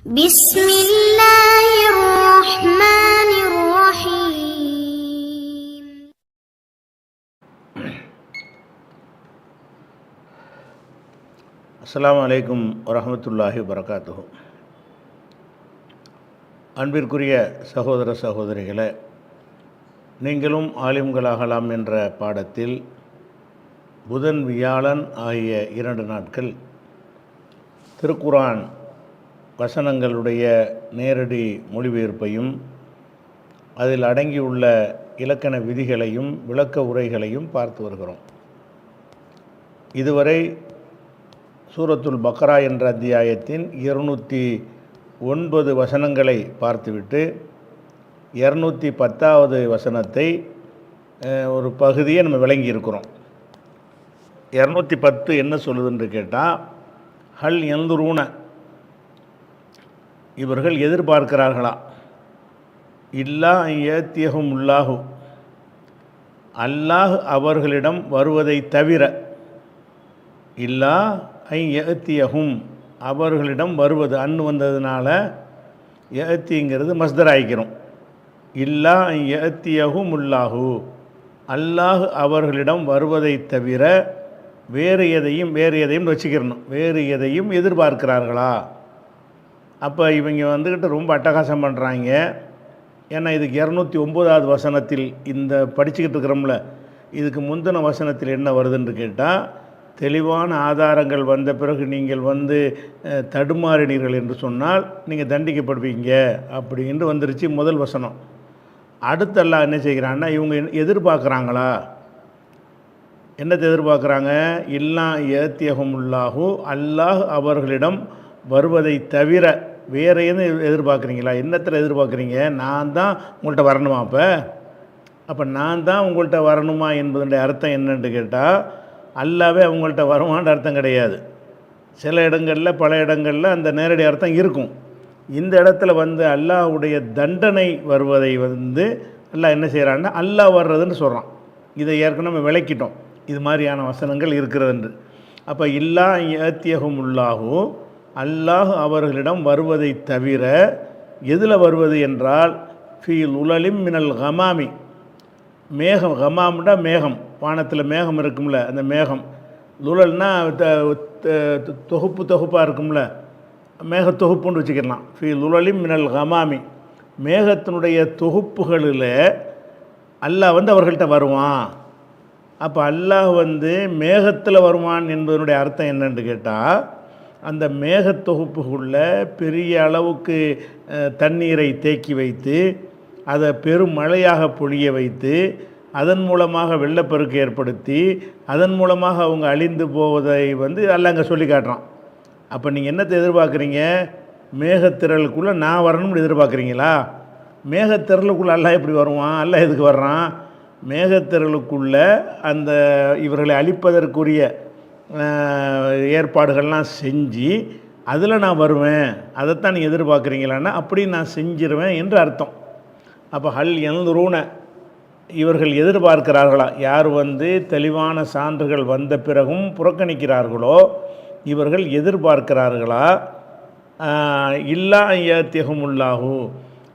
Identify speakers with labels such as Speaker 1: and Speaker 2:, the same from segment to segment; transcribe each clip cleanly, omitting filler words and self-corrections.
Speaker 1: بسم الله الرحمن الرحيم.
Speaker 2: அஸ்ஸலாமு அலைக்கும் வரஹ்மத்துல்லாஹி வபரகாத்துஹு. அன்பிற்குரிய சகோதர சகோதரிகளே, நீங்களும் ஆலிம்களாகலாம் என்ற பாடத்தில் புதன் வியாழன் ஆகிய 2 நாட்கள் திருக்குர்ஆன் வசனங்களுடைய நேரடி மொழிபெயர்ப்பையும் அதில் அடங்கியுள்ள இலக்கண விதிகளையும் விளக்க உரைகளையும் பார்த்து வருகிறோம். இதுவரை சூரத்துல் பக்ரா என்ற அத்தியாயத்தின் 209 வசனங்களை பார்த்துவிட்டு 210வது வசனத்தை ஒரு பகுதியை நம்ம விளங்கி இருக்கிறோம். 210 என்ன சொல்லுதுன்னு கேட்டால், ஹல் யன்துரூன, இவர்கள் எதிர்பார்க்கிறார்களா, இல்லா ஏத்தியகும் உள்ளாஹு, அல்லாஹ் அவர்களிடம் வருவதை தவிர, இல்லா ஏத்தியகும் அவர்களிடம் வருவது, அன்னு வந்ததுனால ஏத்திங்கிறது மஸ்தர் ஆகிக்கிறோம். இல்லா ஏத்தியகும் உள்ளாஹு, அல்லாஹ் அவர்களிடம் வருவதை தவிர வேறு எதையும் வச்சுக்கிறணும். வேறு எதையும் எதிர்பார்க்கிறார்களா? அப்போ இவங்க வந்துக்கிட்டு ரொம்ப அட்டகாசம் பண்ணுறாங்க. ஏன்னா இதுக்கு 209வது வசனத்தில் இந்த படிச்சுக்கிட்டு இருக்கிறோம்ல, இதுக்கு முந்தின வசனத்தில் என்ன வருதுன்னு கேட்டால், தெளிவான ஆதாரங்கள் வந்த பிறகு நீங்கள் தடுமாறினீர்கள் என்று சொன்னால் நீங்கள் தண்டிக்கப்படுவீங்க அப்படின்னு வந்துருச்சு முதல் வசனம். அடுத்தெல்லாம் என்ன செய்கிறான்னா, இவங்க எதிர்பார்க்குறாங்களா? என்னத்தை எதிர்பார்க்குறாங்க? இல்லா ஏத்தியகமுல்லாஹு, அல்லாஹ் அவர்களிடம் வருவதை தவிர வேறு எதுவும் எதிர்பார்க்குறீங்களா? என்னத்தில் எதிர்பார்க்குறீங்க? நான் தான் உங்கள்கிட்ட வரணுமா? அப்போ நான் தான் உங்கள்கிட்ட வரணுமா என்பதனுடைய அர்த்தம் என்னன்னு கேட்டால், அல்லாவே அவங்கள்ட்ட வருவான்ற அர்த்தம் கிடையாது. சில இடங்களில் பல இடங்களில் அந்த நேரடி அர்த்தம் இருக்கும். இந்த இடத்துல அல்லாஹ்வுடைய தண்டனை வருவதை அல்லாஹ் என்ன செய்கிறான்னா அல்லாஹ் வர்றதுன்னு சொல்கிறான். இதை ஏற்கனவே விளக்கிட்டோம், இது மாதிரியான வசனங்கள் இருக்கிறது. அப்போ இல்லா ஏத்தியகும் உள்ளாஹு, அல்லாஹ் அவர்களிடம் வருவதை தவிர, எதில் வருவது என்றால், ஃபீல் உலலிம் மினல் கமாமி, மேகம், கமாம்னா மேகம், வானத்தில் மேகம் இருக்கும்ல, அந்த மேகம். லுழல்னா தொகுப்பாக இருக்கும்ல, மேக தொகுப்புன்னு வச்சுக்கலாம். ஃபீல் உலலிம் மினல் கமாமி, மேகத்தினுடைய தொகுப்புகளில் அல்லாஹ் அவர்கள்ட்ட வருவான். அப்போ அல்லாஹ் மேகத்தில் வருவான் என்பதனுடைய அர்த்தம் என்னன்னு கேட்டால், அந்த மேகத்தொகுப்புக்குள்ளே பெரிய அளவுக்கு தண்ணீரை தேக்கி வைத்து அதை பெரும் மழையாக பொழிய வைத்து அதன் மூலமாக வெள்ளப்பெருக்கு ஏற்படுத்தி அதன் மூலமாக அவங்க அழிந்து போவதை அல்லாஹ் அங்கே சொல்லி காட்டுறான். அப்போ நீங்கள் என்னத்தை எதிர்பார்க்குறீங்க? மேகத்திரளுக்குள்ளே நான் வரணும்னு எதிர்பார்க்குறீங்களா? மேகத்திரளுக்குள்ளே அல்லாஹ் எப்படி வருவான்? அல்லாஹ் எதுக்கு வர்றான்? மேகத்திரளுக்குள்ளே அந்த இவர்களை அழிப்பதற்குரிய ஏற்பாடுகள்லாம் செஞ்சு அதில் நான் வருவேன், அதைத்தான் நீங்கள் எதிர்பார்க்குறீங்களான்னா அப்படி நான் செஞ்சிருவேன் என்று அர்த்தம். அப்போ ஹல் யன்துரூன, இவர்கள் எதிர்பார்க்கிறார்களா? யார் தெளிவான சான்றுகள் வந்த பிறகும் புறக்கணிக்கிறார்களோ இவர்கள் எதிர்பார்க்கிறார்களா? இல்லா ஏத்தியகுமுல்லாஹு,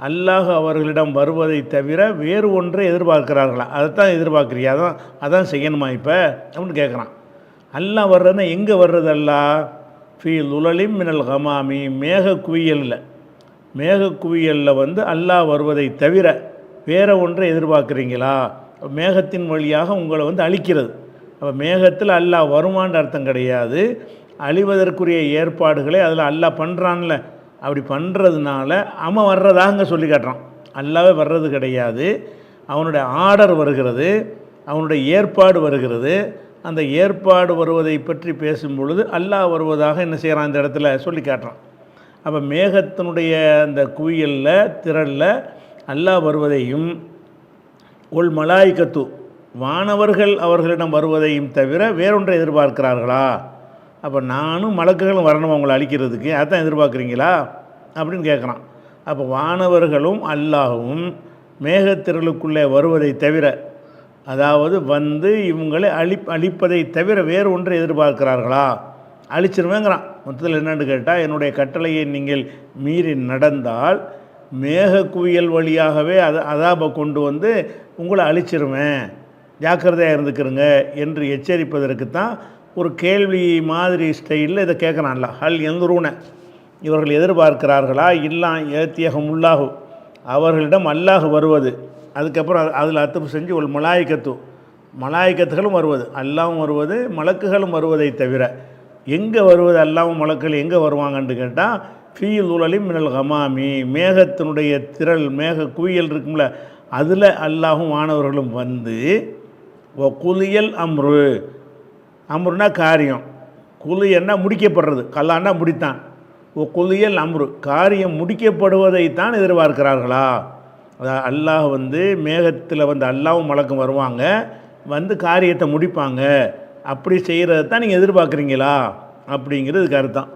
Speaker 2: அல்லாஹ் அவர்களிடம் வருவதை தவிர வேறு ஒன்றை எதிர்பார்க்கிறார்களா? அதைத்தான் எதிர்பார்க்குறியா? அதான் செய்யணுமா இப்போ அப்படின்னு கேட்குறான். அல்லாஹ் வர்றதுன்னா எங்கே வர்றது? அல்லாஹ் ஃபீ லுலலிம் மினல் கமாமி, மேக குவியலில் அல்லாஹ் வருவதை தவிர வேறு ஒன்றை எதிர்பார்க்குறீங்களா? மேகத்தின் வழியாக உங்களை அழிக்கிறது. அப்போ மேகத்தில் அல்லாஹ் வருமான்ற அர்த்தம் கிடையாது. அழிவதற்குரிய ஏற்பாடுகளை அதில் அல்லாஹ் பண்ணுறான்ல, அப்படி பண்ணுறதுனால அவன் வர்றதாக சொல்லி காட்டுறான். அல்லாவே வர்றது கிடையாது, அவனுடைய ஆர்டர் வருகிறது, அவனுடைய ஏற்பாடு வருகிறது. அந்த ஏற்பாடு வருவதை பற்றி பேசும் பொழுது அல்லாஹ் வருவதாக என்ன செய்கிறான்? இந்த இடத்துல சொல்லி காட்டுறான். அப்போ மேகத்தினுடைய அந்த குவியலில் திரளில் அல்லாஹ் வருவதையும், ஒல் மலாய்க்கத்து, வானவர்கள் அவர்களிடம் வருவதையும் தவிர வேறொன்றை எதிர்பார்க்கிறார்களா? அப்போ நானும் மலக்குகளும் வரணும் அவங்களை அழிக்கிறதுக்கு, அதான் எதிர்பார்க்குறீங்களா அப்படின்னு கேட்குறான். அப்போ வானவர்களும் அல்லாஹும் மேகத்திரளுக்குள்ளே வருவதை தவிர, அதாவது இவங்களை அழிப்பதை தவிர வேறு ஒன்றை எதிர்பார்க்கிறார்களா அழிச்சிருவேங்கிறான். மொத்தத்தில் என்னென்னு கேட்டால், என்னுடைய கட்டளையை நீங்கள் மீறி நடந்தால் மேக குவியல் வழியாகவே அதாபை கொண்டு வந்து உங்களை அழிச்சிருவேன், ஜாக்கிரதையாக இருந்துக்கிறங்க என்று எச்சரிப்பதற்கு தான் ஒரு கேள்வி மாதிரி ஸ்டைலில் இதை கேட்குறான்ல. ஹல் எந்தூன, இவர்கள் எதிர்பார்க்கிறார்களா? இல்லா ஏத்தியகம் உள்ளாகு, அவர்களிடம் அல்லாஹ் வருவது. அதுக்கப்புறம் அதில் அத்துப்பு செஞ்சு ஒரு மலாய்க்கத்துகளும் வருவது, அல்லாவும் வருவது, மலக்குகளும் வருவதை தவிர எங்கே வருவது? அல்லாவும் மலக்குகள் எங்கே வருவாங்கன்னு கேட்டால், ஃபீல் உலலிம் மினல் கமாமி, மேகத்தினுடைய திரள், மேக குவியல் இருக்கும்ல, அதில் அல்லாஹும் வானவர்களும் வந்து குலியல் அம்ரு, அம்ருனா காரியம், குலியன்னா முடிக்கப்படுறது, கல்லான்னா முடித்தான், குலியல் அம்ரு காரியம் முடிக்கப்படுவதைத்தான் எதிர்பார்க்கிறார்களா? அதாவது அல்லாஹ் வந்து மேகத்தில் வந்து அல்லாவும் மலக்கும் வருவாங்க, வந்து காரியத்தை முடிப்பாங்க, அப்படி செய்கிறது தான் நீங்கள் எதிர்பார்க்குறீங்களா அப்படிங்கிறது கருத்தான்.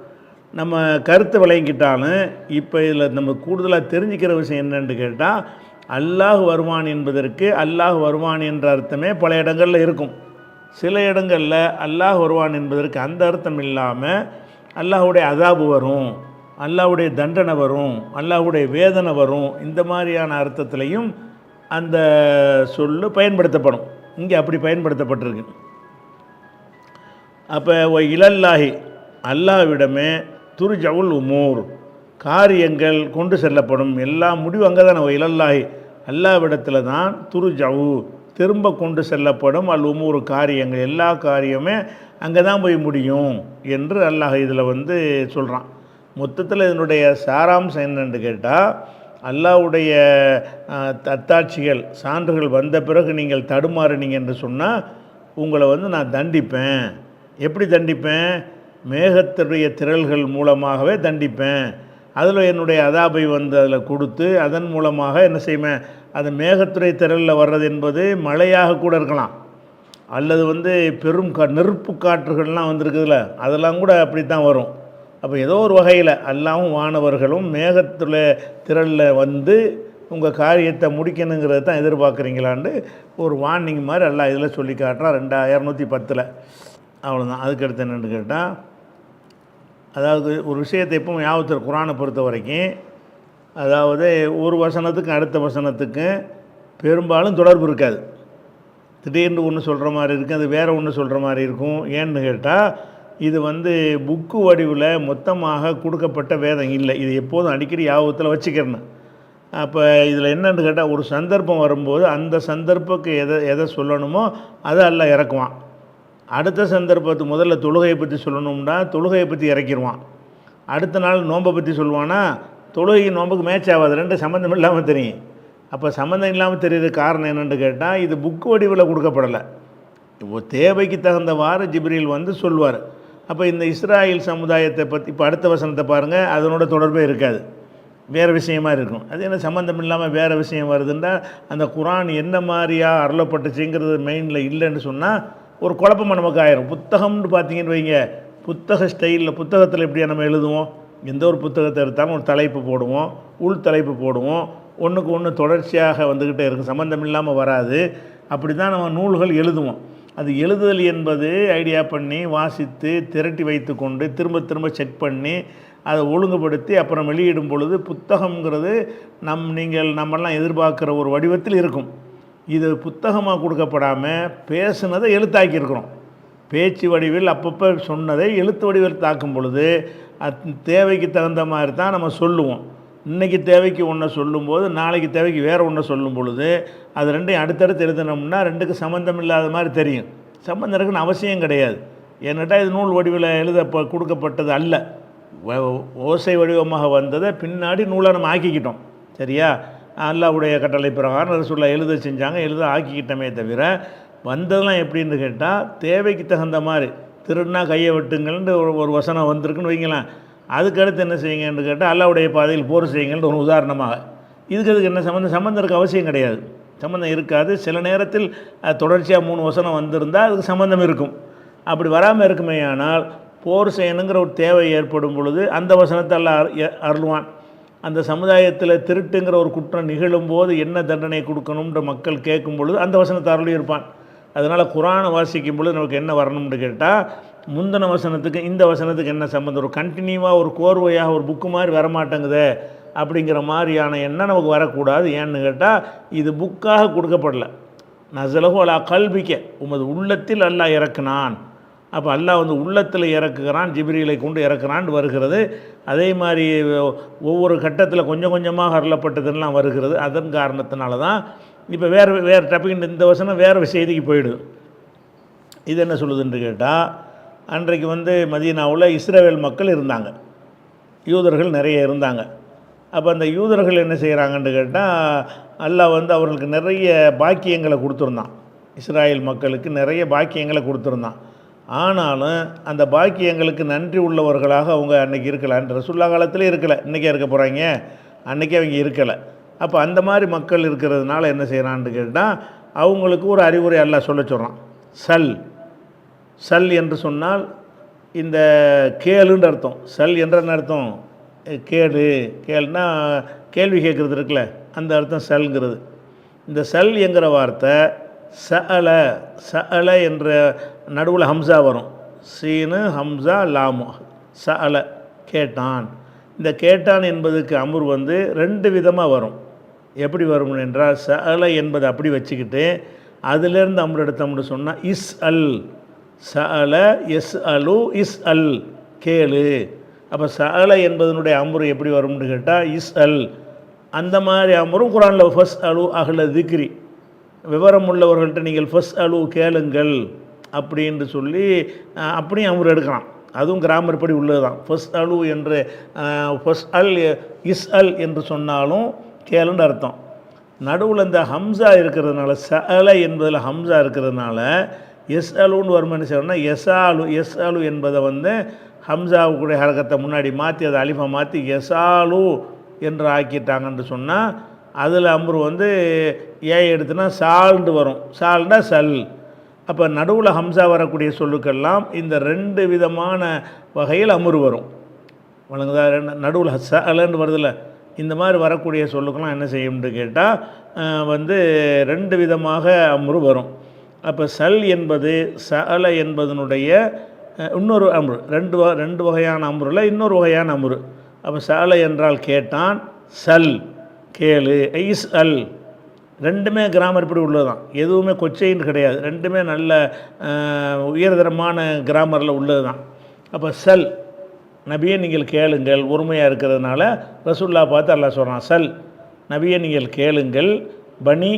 Speaker 2: நம்ம கருத்தை விளங்கிட்டாலும் இப்போ இதில் நம்ம கூடுதலாக தெரிஞ்சுக்கிற விஷயம் என்னென்னு கேட்டால், அல்லாஹ் வருவான் என்பதற்கு அல்லாஹ் வருவான் என்ற அர்த்தமே பல இடங்களில் இருக்கும். சில இடங்களில் அல்லாஹ் வருவான் என்பதற்கு அந்த அர்த்தம் இல்லாமல் அல்லாஹுடைய அதாபு வரும், அல்லாஹுடைய தண்டனை வரும், அல்லாஹுடைய வேதனை வரும், இந்த மாதிரியான அர்த்தத்திலையும் அந்த சொல்லு பயன்படுத்தப்படும். இங்கே அப்படி பயன்படுத்தப்பட்டிருக்கு. அப்போ இலல்லாஹி, அல்லாஹ்விடமே துர்ஜவுல் உமூர், காரியங்கள் கொண்டு செல்லப்படும், எல்லா முடிவு அங்கே தான். இலல்லாஹி, அல்லாஹ்விடத்தில் தான் துர்ஜவு திரும்ப கொண்டு செல்லப்படும், அல் உமூர் காரியங்கள், எல்லா காரியமே அங்கே தான் போய் முடியும் என்று அல்லாஹ் இதில் வந்து சொல்கிறான். மொத்தத்தில் இதனுடைய சாராம்சம் என்னென்னு கேட்டால், அல்லாஹ்வுடைய அத்தாட்சிகள் சான்றுகள் வந்த பிறகு நீங்கள் தடுமாறினீங்க என்று சொன்னால் உங்களை வந்து நான் தண்டிப்பேன். எப்படி தண்டிப்பேன்? மேகத்துடைய திரள்கள் மூலமாகவே தண்டிப்பேன். அதில் என்னுடைய அதாபை வந்து அதில் கொடுத்து அதன் மூலமாக என்ன செய்வேன்? அது மேகத்துறை திரளில் வர்றது என்பது மழையாக கூட இருக்கலாம், அல்லது வந்து பெரும் நெருப்பு காற்றுகள்லாம் வந்திருக்குதுல, அதெல்லாம் கூட அப்படி தான் வரும். அப்போ ஏதோ ஒரு வகையில் அல்லாவும் வானவர்களும் மேகத்துல திரளில் வந்து உங்கள் காரியத்தை முடிக்கணுங்கிறது தான் எதிர்பார்க்குறீங்களான்னு ஒரு வார்னிங் மாதிரி எல்லாம் இதில் சொல்லி காட்டுறான் 2210. அவ்வளோதான். அதுக்கடுத்து என்னென்னு கேட்டால், அதாவது ஒரு விஷயத்தை எப்பவும் ஞாபகத்தில் குரானை பொறுத்த வரைக்கும், அதாவது ஒரு வசனத்துக்கு அடுத்த வசனத்துக்கு பெரும்பாலும் தொடர்பு இருக்காது. திடீர்னு ஒன்று சொல்கிற மாதிரி இருக்கும், அது வேறு ஒன்று சொல்கிற மாதிரி இருக்கும். ஏன்னு கேட்டால், இது வந்து புக்கு வடிவில் மொத்தமாக கொடுக்கப்பட்ட வேதம் இல்லை. இது எப்போதும் அடிக்கடி ஞாபகத்தில் வச்சுக்கிறேன். அப்போ இதில் என்னென்னு கேட்டால், ஒரு சந்தர்ப்பம் வரும்போது அந்த சந்தர்ப்பக்கு எதை சொல்லணுமோ அதை எல்லாம் இறக்குவான். அடுத்த சந்தர்ப்பத்துக்கு முதல்ல தொழுகையை பற்றி சொல்லணும்னா தொழுகையை பற்றி இறக்கிடுவான். அடுத்த நாள் நோன்பை பற்றி சொல்லுவானா, தொழுகை நோன்புக்கு மேட்ச் ஆகாது, ரெண்டு சம்மந்தம் இல்லாமல் தெரியும். அப்போ சம்மந்தம் இல்லாமல் தெரியுது காரணம் என்னென்னு கேட்டால், இது புக்கு வடிவில் கொடுக்கப்படலை. இப்போ தேவைக்கு தகுந்தவாறு ஜிப்ரீல் வந்து சொல்வார். அப்போ இந்த இஸ்ராயேல் சமுதாயத்தை பற்றி இப்போ அடுத்த வசனத்தை பாருங்கள், அதனோட தொடர்பே இருக்காது, வேறு விஷயமா இருக்கும். அது என்ன சம்மந்தம் இல்லாமல் வேறு விஷயம் வருதுன்னா, அந்த குரான் என்ன மாதிரியாக அருளப்பட்டுச்சுங்கிறது மெயினில் இல்லைன்னு சொன்னால் ஒரு குழப்பமாக நமக்கு ஆயிரும். புத்தகம்னு பார்த்தீங்கன்னு வைங்க, புத்தக ஸ்டைலில் புத்தகத்தில் எப்படியா நம்ம எழுதுவோம்? எந்த ஒரு புத்தகத்தை எடுத்தாலும் ஒரு தலைப்பு போடுவோம், உள் தலைப்பு போடுவோம், ஒன்றுக்கு ஒன்று தொடர்ச்சியாக வந்துக்கிட்டே இருக்கும், சம்மந்தம் இல்லாமல் வராது. அப்படி தான் நம்ம நூல்கள் எழுதுவோம். அது எழுதுதல் என்பது ஐடியா பண்ணி வாசித்து திரட்டி வைத்து கொண்டு திரும்ப திரும்ப செக் பண்ணி அதை ஒழுங்குபடுத்தி அப்புறம் வெளியிடும் பொழுது புத்தகங்கிறது நம்மெல்லாம் எதிர்பார்க்குற ஒரு வடிவத்தில் இருக்கும். இது புத்தகமாக கொடுக்கப்படாமல் பேசுனதை எழுத்தாக்கியிருக்கிறோம். பேச்சு வடிவில் அப்பப்போ சொன்னதை எழுத்து வடிவில் தாக்கும் பொழுது தேவைக்கு தகுந்த மாதிரி தான் நம்ம சொல்லுவோம். இன்றைக்கி தேவைக்கு ஒன்றை சொல்லும்போது நாளைக்கு தேவைக்கு வேறு ஒன்றை சொல்லும் பொழுது அது ரெண்டையும் அடுத்தடுத்து எழுதினோம்னா ரெண்டுக்கு சம்மந்தம் இல்லாத மாதிரி தெரியும். சம்மந்தம் இருக்குன்னு அவசியம் கிடையாது. ஏன்னாட்டா இது நூல் வடிவில் கொடுக்கப்பட்டது அல்ல, ஓசை வடிவமாக வந்ததை பின்னாடி நூலாக நம்ம ஆக்கிக்கிட்டோம். சரியா? அல்லாஹ்வுடைய கட்டளை பிரகாரம் ரசூலுல்லாஹ் எழுத செஞ்சாங்க, எழுத ஆக்கிக்கிட்டமே தவிர வந்ததெல்லாம் எப்படின்னு கேட்டால் தேவைக்கு தகுந்த மாதிரி. திருடுனா கையை வெட்டுங்கள்னு ஒரு வசனம் வந்திருக்குன்னு வைங்களேன், அதுக்கடுத்து என்ன செய்யுங்கன்னு கேட்டால் அல்லாஹ்வுடைய பாதையில் போர் செய்யுங்கள்னு ஒரு உதாரணமாக. இதுக்கு என்ன சம்மந்தம் இருக்க அவசியம் கிடையாது, சம்மந்தம் இருக்காது. சில நேரத்தில் தொடர்ச்சியாக 3 வசனம் வந்திருந்தால் அதுக்கு சம்மந்தம் இருக்கும். அப்படி வராமல் இருக்குமே ஆனால் போர் செய்யணுங்கிற ஒரு தேவை ஏற்படும் பொழுது அந்த வசனத்தை அல்லாஹ் அருள்வான். அந்த சமுதாயத்தில் திருட்டுங்கிற ஒரு குற்றம் நிகழும்போது என்ன தண்டனை கொடுக்கணுன்ற மக்கள் கேட்கும் பொழுது அந்த வசனத்தை அருளி இருப்பான். அதனால் குரானை வாசிக்கும் பொழுது நமக்கு என்ன வரணும்னு கேட்டால், முந்தின வசனத்துக்கு இந்த வசனத்துக்கு என்ன சம்மந்தம்? ஒரு கண்டினியூவாக ஒரு கோர்வையாக ஒரு புக்கு மாதிரி வரமாட்டேங்குதே அப்படிங்கிற மாதிரியான எண்ணம் நமக்கு வரக்கூடாது. ஏன்னு கேட்டால் இது புக்காக கொடுக்கப்படல. நஸலஹு அலா கல்பிக்க, உமது உள்ளத்தில் அல்லாஹ் இறக்குனான். அப்போ அல்லாஹ் வந்து உள்ளத்தில் இறக்குகிறான், ஜிப்ரீலை கொண்டு இறக்குறான் வருகிறது. அதே மாதிரி ஒவ்வொரு கட்டத்தில் கொஞ்சம் கொஞ்சமாக அருளப்பட்டதுலாம் வருகிறது. அதன் காரணத்தினால தான் இப்போ வேறு டாபிக், இந்த வசனம் வேறு செய்திக்கு போயிடுது. இது என்ன சொல்லுதுன்னு கேட்டால், அன்றைக்கு வந்து மதீனாவில் இஸ்ரவேல் மக்கள் இருந்தாங்க, யூதர்கள் நிறைய இருந்தாங்க. அப்போ அந்த யூதர்கள் என்ன செய்கிறாங்கன்னு கேட்டால், அல்லாஹ் வந்து அவர்களுக்கு நிறைய பாக்கியங்களை கொடுத்துருந்தான். இஸ்ராயேல் மக்களுக்கு நிறைய பாக்கியங்களை கொடுத்துருந்தான். ஆனாலும் அந்த பாக்கியங்களுக்கு நன்றி உள்ளவர்களாக அவங்க அன்றைக்கி இருக்கலான்ற ரசூலுல்லாஹ் காலத்திலே இருக்கலை. இன்றைக்கே இருக்க போகிறாங்க, அன்றைக்கே அவங்க இருக்கலை. அப்போ அந்த மாதிரி மக்கள் இருக்கிறதுனால என்ன செய்கிறான்னு கேட்டால், அவங்களுக்கு ஒரு அறிவுரை அல்லாஹ் சொல்ல சொல்கிறான். சல் என்று சொன்னால் இந்த கேளுன்ற அர்த்தம். சல் என்ற அர்த்தம் கேளுனா கேள்வி கேட்குறது இருக்குல்ல, அந்த அர்த்தம் சல்ங்கிறது. இந்த சல் என்கிற வார்த்தை சஅல என்ற நடுவில் ஹம்சா வரும். சீனு ஹம்சா லாமு. சஅல கேட்டான். இந்த கேட்டான் என்பதுக்கு அமுர் வந்து 2 விதமாக வரும். எப்படி வரும் என்றால், சஅல என்பதை அப்படி வச்சுக்கிட்டு அதிலேருந்து அமுர் எடுத்தோம்னு சொன்னால் இஸ் அல். சஅல எஸ் அலு இஸ் அல், கேளு. அப்போ சஅல என்பதனுடைய அமுர் எப்படி வரும்னு கேட்டால் இஸ் அல். அந்த மாதிரி அமுரும் குரானில் ஃபஸ் அலு அஹ்ல திக்ரி, விவரம் உள்ளவர்கள்ட்ட நீங்கள் ஃபஸ் அலு கேளுங்கள் அப்படின்னு சொல்லி அப்படியும் அமுர் எடுக்கலாம். அதுவும் கிராமர் படி உள்ளது தான். ஃபஸ் அலு என்று ஃபஸ் அல் இஸ் அல் என்று சொன்னாலும் கேளுன்னு அர்த்தம். நடுவில் இந்த ஹம்சா இருக்கிறதுனால, சஅல என்பதில் ஹம்சா இருக்கிறதுனால எஸ் அலுன்னு வருமானு சொன்னால் எஸ் அலு என்பதை வந்து ஹம்சாவுக்குடைய ஹரக்கத்தை முன்னாடி மாற்றி அதை அலிஃபா மாற்றி எசாலு என்று ஆக்கிட்டாங்கன்னு சொன்னால் அதில் அம்புரு வந்து எடுத்துனா சால்ண்டு வரும். சால்ண்டா சல். அப்போ நடுவில் ஹம்சா வரக்கூடிய சொல்லுக்கெல்லாம் இந்த 2 விதமான வகையில் அமுறு வரும். வழங்குதா? நடுவில் சலன்னு வருதில்ல, இந்த மாதிரி வரக்கூடிய சொல்லுக்கெல்லாம் என்ன செய்யும்னு கேட்டால் வந்து 2 விதமாக அமுறு வரும். அப்போ சல் என்பது சஅல என்பதனுடைய இன்னொரு அமுறு. 2 வகையான அமுறில் இன்னொரு வகையான அமுறு. அப்போ சஅல என்றால் கேட்டான், சல் கேளு, ஐஸ் அல். 2மே கிராமர் இப்படி உள்ளது தான். எதுவுமே கொச்சைன்னு கிடையாது. 2மே நல்ல உயர்தரமான கிராமரில் உள்ளது தான். அப்போ சல், நபியை நீங்கள் கேளுங்கள். ஒருமையாக இருக்கிறதுனால ரசூலுல்லாஹ் பார்த்து அல்லாஹ் சொல்கிறான், சல் நபியை நீங்கள் கேளுங்கள். பனி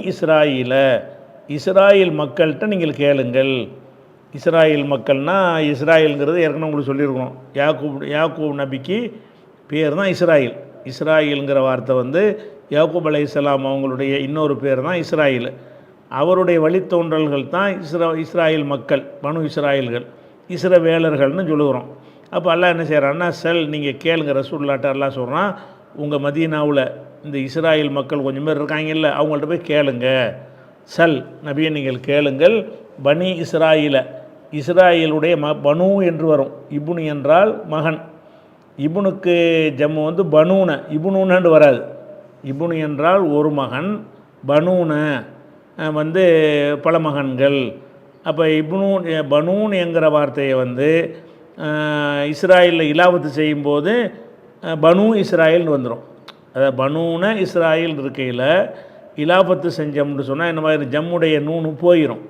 Speaker 2: இஸ்ராயில் மக்கள்கிட்ட நீங்கள் கேளுங்கள். இஸ்ராயில் மக்கள்னால் இஸ்ராயில்ங்கிறது ஏற்கனவே உங்களுக்கு சொல்லியிருக்கோம். யாக்கூப் நபிக்கு பேர் தான் இஸ்ராயில். இஸ்ராயில்ங்கிற வார்த்தை வந்து யாக்கூப் அலைஹிஸ்ஸலாம் அவங்களுடைய இன்னொரு பேர் தான் இஸ்ராயில். அவருடைய வழித்தோன்றல்கள் தான் இஸ்ராயில் மக்கள், பனு இஸ்ராயில்கள், இஸ்ரவேலர்கள்னு சொல்லுகிறோம். அப்போ அல்லாஹ் என்ன செய்கிறான்னா, செல் நீங்கள் கேளுங்க. ரசூலுல்லாஹ்ட்ட அல்லாஹ் சொல்கிறான், உங்கள் மதீனாவில் இந்த இஸ்ராயில் மக்கள் கொஞ்சம் பேர் இருக்காங்கல்ல, அவங்கள்ட்ட போய் கேளுங்க. சல் நபியை நீங்கள் கேளுங்கள். பனி இஸ்ராயிலுடைய பனு என்று வரும். இபுனு என்றால் மகன். இபுனுக்கு ஜம்மு வந்து பனூன, இபுனூன்னு வராது. இபுனு என்றால் ஒரு மகன், பனூன வந்து பல மகன்கள். அப்போ பனூன் என்கிற வார்த்தையை வந்து இஸ்ராயலில் இலாவத்து செய்யும்போது பனு இஸ்ராயல்னு வந்துடும். அதாவது பனூன இஸ்ராயில் இருக்கையில் இலாபத்து செஞ்சோம்னு சொன்னால் இந்த மாதிரி ஜம்முடைய நூனு போயிடும்,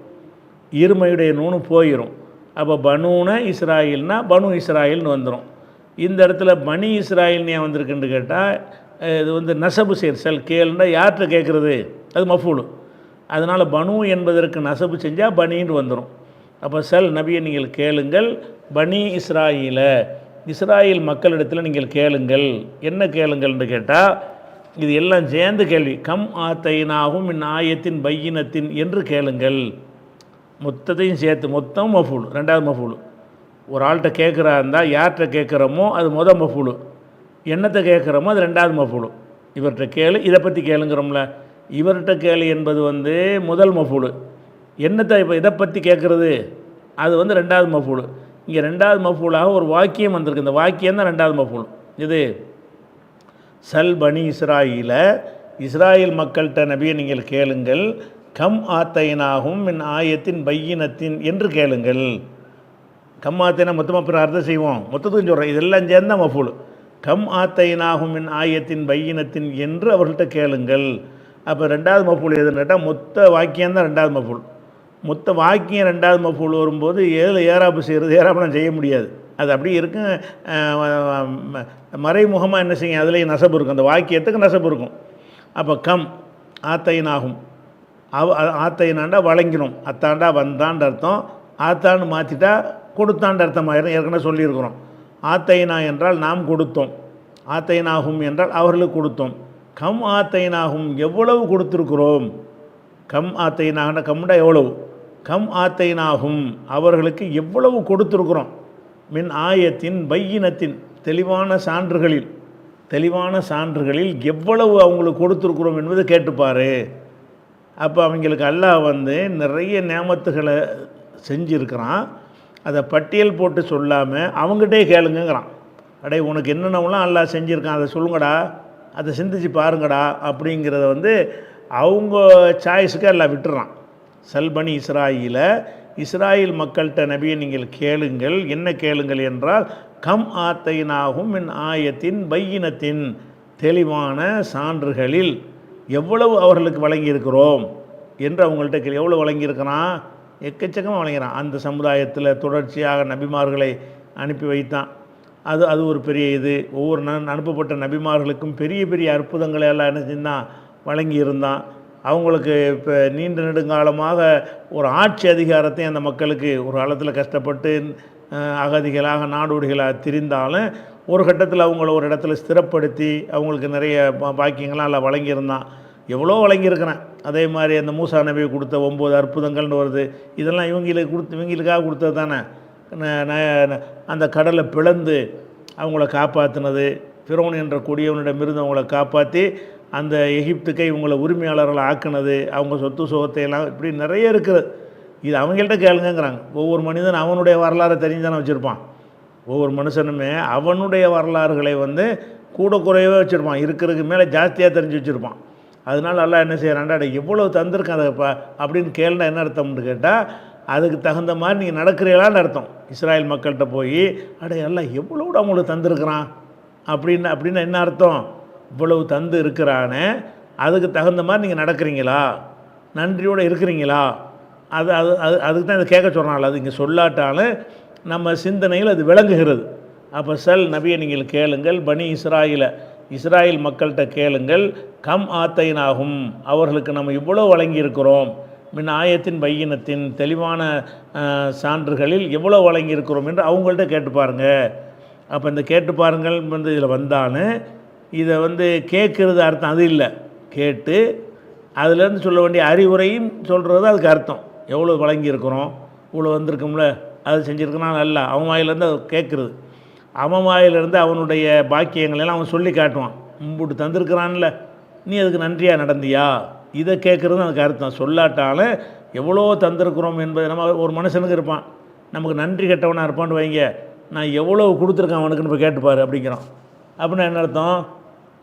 Speaker 2: இருமையுடைய நூனு போயிடும். அப்போ பனூன இஸ்ராயில்னா பனு இஸ்ராயில்னு வந்துடும். இந்த இடத்துல பனி இஸ்ராயில்னு ஏன் வந்திருக்குன்னு கேட்டால், இது வந்து நசபு செல் கேளுன்னா யார்கிட்ட கேட்குறது, அது மஃபூலு. அதனால் பனு என்பதற்கு நசபு செஞ்சால் பனின்னு வந்துடும். அப்போ செல் நபியை நீங்கள் கேளுங்கள். பனி இஸ்ராயில் மக்களிடத்தில் நீங்கள் கேளுங்கள். என்ன கேளுங்கள்னு கேட்டால், இது எல்லாம் சேர்ந்து கேள்வி. கம் ஆத்தைனாகும் இன் ஆயத்தின் பையினத்தின் என்று கேளுங்கள். மொத்தத்தையும் சேர்த்து, மொத்தம் மஃபூலு, 2வது மஃபூலு. ஒரு ஆள்கிட்ட கேட்குறா இருந்தால் யார்கிட்ட கேட்குறோமோ அது மஃபூலு, என்னத்தை கேட்குறோமோ அது 2வது மஃபூலு. இவர்கிட்ட கேளு, இதை பற்றி கேளுங்கிறோம்ல, இவர்கிட்ட கேளு என்பது வந்து முதல் மஃபூலு. என்னத்தை இப்போ இதை பற்றி கேட்குறது அது வந்து 2வது மஃபூலு. இங்கே 2வது மஃபூலாக ஒரு வாக்கியம் வந்திருக்கு. இந்த வாக்கியம் தான் 2வது மஃபூலு. இது சல் பனி இஸ்ராயில் மக்கள்கிட்ட நபியை நீங்கள் கேளுங்கள். கம் ஆத்தைனாகும் மின் ஆயத்தின் பையினத்தின் என்று கேளுங்கள். கம் ஆத்தைனா மொத்தமாக பிற அர்த்தம் செய்வோம், மொத்தத்துக்கும் சொல்கிறேன், இதெல்லாம் சேர்ந்தால் மஃபூல். கம் ஆத்தைனாகும் மின் ஆயத்தின் பையினத்தின் என்று அவர்கள்ட்ட கேளுங்கள். அப்போ ரெண்டாவது மஃபூல் எதுன்னு கேட்டால் மொத்த வாக்கியம்தான் ரெண்டாவது மஃபூல். மொத்த வாக்கியம் ரெண்டாவது மஃபூல் வரும்போது ஏதில் ஏராப்பு செய்கிறது, ஏராப்பெல்லாம் செய்ய முடியாது, அது அப்படியே இருக்கும். மறைமுகமாக என்ன செய்யும், அதுலேயும் நசப்பு இருக்கும், அந்த வாக்கியத்துக்கு நசப்பு இருக்கும். அப்போ கம் ஆத்தைனாகும், ஆத்தைனாண்டா வழங்கினோம், அத்தாண்டா வந்தான்ற அர்த்தம், ஆத்தான்னு மாற்றிட்டா கொடுத்தான்ற அர்த்தம் ஆயிரும். ஏற்கனவே சொல்லியிருக்கிறோம். ஆத்தைனா என்றால் நாம் கொடுத்தோம், ஆத்தைனாகும் என்றால் அவர்களுக்கு கொடுத்தோம். கம் ஆத்தைனாகும் எவ்வளவு கொடுத்துருக்குறோம். கம் ஆத்தைனாகனா கம்டா எவ்வளவு, கம் ஆத்தைனாகும் அவர்களுக்கு எவ்வளவு கொடுத்துருக்குறோம். மின் ஆயத்தின் பையினத்தின் தெளிவான சான்றுகளில், தெளிவான சான்றுகளில் எவ்வளவு அவங்களுக்கு கொடுத்துருக்குறோம் என்பதை கேட்டுப்பார். அப்போ அவங்களுக்கு அல்லாஹ் நிறைய நியாமத்துகளை செஞ்சுருக்கிறான், அதை பட்டியல் போட்டு சொல்லாமல் அவங்ககிட்டே கேளுங்கிறான். அடே உனக்கு என்னென்னலாம் அல்லாஹ் செஞ்சுருக்கான் அதை சொல்லுங்கடா, அதை சிந்திச்சு பாருங்கடா அப்படிங்கிறத அவங்க சாய்ஸுக்கு எல்லாம் விட்டுறான். சல்பனி இஸ்ராயில் மக்கள்கிட்ட நபியை நீங்கள் கேளுங்கள். என்ன கேளுங்கள் என்றால் கம் ஆத்தைனாகும் மின் ஆயத்தின் பையினத்தின் தெளிவான சான்றுகளில் எவ்வளவு அவர்களுக்கு வழங்கியிருக்கிறோம் என்று அவங்கள்ட்ட எவ்வளோ வழங்கியிருக்கிறான், எக்கச்சக்கமாக வழங்கிறான். அந்த சமுதாயத்தில் தொடர்ச்சியாக நபிமார்களை அனுப்பி வைத்தான். அது ஒரு பெரிய இது. ஒவ்வொரு அனுப்பப்பட்ட நபிமார்களுக்கும் பெரிய பெரிய அற்புதங்களை எல்லாம் என்ன செஞ்சான், வழங்கியிருந்தான். அவங்களுக்கு இப்போ நீண்ட நெடுங்காலமாக ஒரு ஆட்சி அதிகாரத்தையும் அந்த மக்களுக்கு ஒரு காலத்தில் கஷ்டப்பட்டு அகதிகளாக நாடோடிகளாக திரிந்தாலும் ஒரு கட்டத்தில் அவங்கள ஒரு இடத்துல ஸ்திரப்படுத்தி அவங்களுக்கு நிறைய பாக்கியங்கள்லாம் எல்லாம் வழங்கியிருந்தான். எவ்வளோ வழங்கியிருக்கிறேன். அதே மாதிரி அந்த மூசா நபியை கொடுத்த 9 அற்புதங்கள்னு வருது. இதெல்லாம் இவங்களுக்காக கொடுத்தது தானே. அந்த கடலை பிளந்து அவங்கள காப்பாற்றினது, ஃபிரௌன் என்ற கொடியவனிடமிருந்து அவங்கள காப்பாற்றி அந்த எகிப்துக்கை இவங்களை உரிமையாளர்களை ஆக்குனது, அவங்க சொத்து சுகத்தையெல்லாம் இப்படி நிறைய இருக்குது. இது அவங்கள்ட்ட கேளுங்கிறாங்க. ஒவ்வொரு மனிதன் அவனுடைய வரலாறை தெரிஞ்சுதானே வச்சுருப்பான். ஒவ்வொரு மனுஷனுமே அவனுடைய வரலாறுகளை கூட குறையவே வச்சுருப்பான், இருக்கிறதுக்கு மேலே ஜாஸ்தியாக தெரிஞ்சு வச்சுருப்பான். அதனால எல்லாம் என்ன செய்கிறான்டா, எவ்வளோ தந்திருக்கேன் அதை அப்படின்னு கேளுனா என்ன அர்த்தம்னு கேட்டால் அதுக்கு தகுந்த மாதிரி நீங்கள் நடக்கிறீங்களான்னு அர்த்தம். இஸ்ராயல் மக்கள்கிட்ட போய் எல்லாம் எவ்வளோட அவங்களுக்கு தந்திருக்கிறான் அப்படின்னு என்ன அர்த்தம், இவ்வளவு தந்து இருக்கிறானே அதுக்கு தகுந்த மாதிரி நீங்கள் நடக்கிறீங்களா, நன்றியோடு இருக்கிறீங்களா, அதுக்கு தான் இதை கேட்க சொல்கிறாங்களா. அது இங்கே சொல்லாட்டாலும் நம்ம சிந்தனையில் அது விளங்குகிறது. அப்போ நபியை நீங்கள் கேளுங்கள், பனி இஸ்ராயில் மக்கள்கிட்ட கேளுங்கள், கம் ஆத்தைனாகும் அவர்களுக்கு நம்ம இவ்வளோ வழங்கியிருக்கிறோம், மின் ஆயத்தின் பையினத்தின் தெளிவான சான்றுகளில் எவ்வளோ வழங்கியிருக்கிறோம் என்று அவங்கள்ட்ட கேட்டு பாருங்கள். அப்போ இந்த கேட்டு பாருங்கள் இதில் வந்தாலும் இதை கேட்குறது அர்த்தம் அது இல்லை, கேட்டு அதுலேருந்து சொல்ல வேண்டிய அறிவுரையும் சொல்கிறது அதுக்கு அர்த்தம். எவ்வளோ வழங்கியிருக்கிறோம், இவ்வளோ வந்திருக்கும்ல, அது செஞ்சுருக்கனால அல்ல, அவன் வாயிலேருந்து அது கேட்குறது. அவன் வாயிலிருந்து அவனுடைய பாக்கியங்களெல்லாம் அவன் சொல்லி காட்டுவான். முன்புட்டு தந்திருக்கிறான்ல, நீ அதுக்கு நன்றியாக நடந்தியா, இதை கேட்குறது அதுக்கு அர்த்தம். சொல்லாட்டாலும் எவ்வளோ தந்திருக்கிறோம் என்பது நம்ம ஒரு மனுஷனுக்கு இருப்பான், நமக்கு நன்றி கெட்டவனாக இருப்பான்னு வைங்க, நான் எவ்வளோ கொடுத்துருக்கேன் அவனுக்குன்னு போய் கேட்டுப்பார் அப்படிங்கிறான். அப்படின்னா என்ன அர்த்தம்,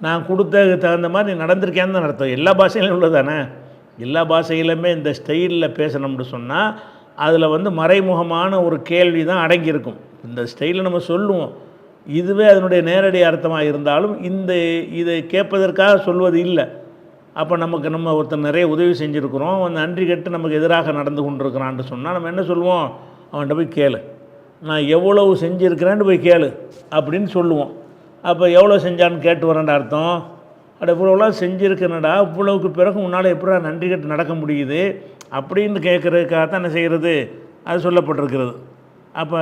Speaker 2: நான் கொடுத்ததுக்கு தகுந்த மாதிரி நீ நடந்திருக்கேன்னு தான் அர்த்தம். எல்லா பாஷையிலும் உள்ளது தானே. எல்லா பாஷையிலுமே இந்த ஸ்டைலில் பேசணும்னு சொன்னால் அதில் மறைமுகமான ஒரு கேள்வி தான் அடங்கியிருக்கும். இந்த ஸ்டைலில் நம்ம சொல்லுவோம், இதுவே அதனுடைய நேரடி அர்த்தமாக இருந்தாலும் இதை கேட்பதற்காக சொல்வது இல்லை. அப்போ நம்ம ஒருத்தர் நிறைய உதவி செஞ்சுருக்கிறோம், நன்றி கெட்டு நமக்கு எதிராக நடந்து கொண்டிருக்கிறான்னு சொன்னால் நம்ம என்ன சொல்லுவோம், அவன்கிட்ட போய் கேளு, நான் எவ்வளவு செஞ்சுருக்கிறேன்னு போய் கேளு அப்படின்னு சொல்லுவோம். அப்போ எவ்வளோ செஞ்சான்னு கேட்டு வரேன்டா அர்த்தம். இவ்வளோலாம் செஞ்சுருக்கேனடா, இவ்வளவுக்கு பிறகு உன்னால் எப்படா நன்றி கட்டு நடக்க முடியுது அப்படின்னு கேட்குறதுக்காக தான் என்ன செய்கிறது, அது சொல்லப்பட்டிருக்கிறது. அப்போ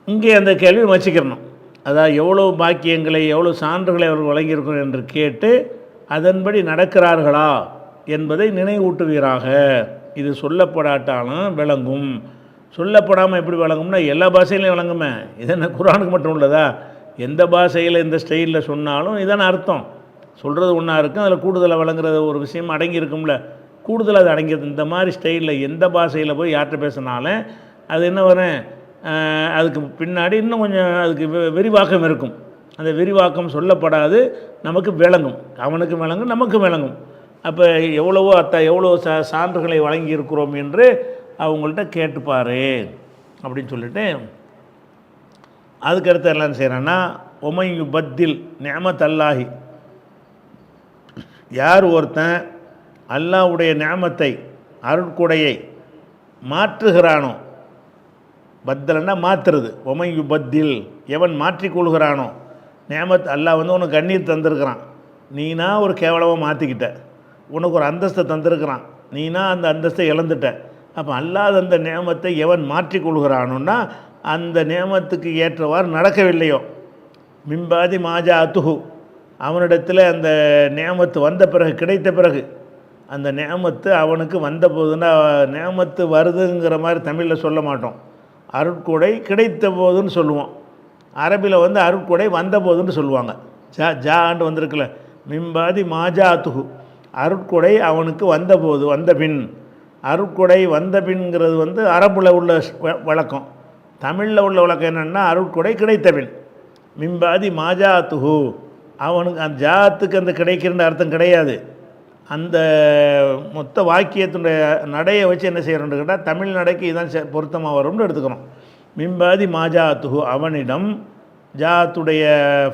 Speaker 2: இங்கே அந்த கேள்வி வச்சுக்கிறணும். அதாவது எவ்வளோ பாக்கியங்களை எவ்வளோ சான்றுகளை அவர்கள் வழங்கியிருக்கிறோம் என்று கேட்டு அதன்படி நடக்கிறார்களா என்பதை நினைவூட்டுவீராக. இது சொல்லப்படாட்டாலும் விளங்கும். சொல்லப்படாமல் எப்படி விளங்கும்னா எல்லா பாஷையிலையும் விளங்குமே. இது என்ன குர்ஆனுக்கு மட்டும் உள்ளதா, எந்த பாஷையில் இந்த ஸ்டைலில் சொன்னாலும் இதான அர்த்தம். சொல்கிறது ஒன்றா இருக்கும், அதில் கூடுதலாக விளங்குறது ஒரு விஷயம் அடங்கி இருக்கும்ல, கூடுதலாக அது அடங்கியது. இந்த மாதிரி ஸ்டைலில் எந்த பாஷையில் போய் யார்கிட்ட பேசினாலும் அது என்ன வரும், அதுக்கு பின்னாடி இன்னும் கொஞ்சம் அதுக்கு விரிவாக்கம் இருக்கும். அந்த விரிவாக்கம் சொல்லப்படாது, நமக்கு விளங்கும், அவனுக்கு விளங்கும், நமக்கு விளங்கும். அப்போ எவ்வளவோ எவ்வளோ சான்றுகளை வழங்கியிருக்கிறோம் என்று அவங்கள்ட்ட கேட்டுப்பார் அப்படின்னு சொல்லிட்டு அதுக்கடுத்து எல்லாம் செய்கிறான்னா ஒமையு பத்தில் நியமத் அல்லாஹி, யார் ஒருத்தன் அல்லாஹ்வுடைய நியமத்தை அருட்கொடையை மாற்றுகிறானோ, பத்தலன்னா மாற்றுறது, ஒமையு பத்தில் எவன் மாற்றிக்கொள்கிறானோ, நியமத் அல்லாஹ் வந்து உனக்கு கண்ணீர் தந்திருக்கிறான், நீனா ஒரு கேவலமாக மாற்றிக்கிட்ட, உனக்கு ஒரு அந்தஸ்தை தந்திருக்கிறான், நீனா அந்த அந்தஸ்தை இழந்துட்ட. அப்போ அல்லாத அந்த நியமத்தை எவன் மாற்றிக்கொள்கிறானோன்னா அந்த நியமத்துக்கு ஏற்றவாறு நடக்கவில்லையோ, மிம்பாதி மாஜா அத்துஹு, அவனிடத்தில் அந்த நியமத்து வந்த பிறகு கிடைத்த பிறகு, அந்த நியமத்து அவனுக்கு வந்த போதுன்னா, நியமத்து வருதுங்கிற மாதிரி தமிழில் சொல்ல மாட்டோம், அருட்கொடை கிடைத்த போதுன்னு சொல்லுவோம். அரபியில் வந்து அருட்கொடை வந்த போதுன்னு சொல்லுவாங்க. ஜாண்டு வந்திருக்குல்ல, மிம்பாதி மாஜா அத்துஹு, அருட்கொடை அவனுக்கு வந்தபோது, வந்த பின். அருட்கொடை வந்த பின்ங்கிறது வந்து அரபில் உள்ள வழக்கம். தமிழில் உள்ள வழக்கம் என்னென்னா அருட்கொடை கிடைத்த பின். மிம்பாதி மாஜாத்துஹு, அவனுக்கு அந்த ஜாத்துக்கு அந்த கிடைக்கிற அர்த்தம் கிடையாது. அந்த மொத்த வாக்கியத்தினுடைய நடையை வச்சு என்ன செய்கிறோன்னு கேட்டால் தமிழ் நடைக்கு இதுதான் பொருத்தமாக வரும்னு எடுத்துக்கிறோம். மிம்பாதி மாஜாத்துஹு, அவனிடம் ஜாத்துடைய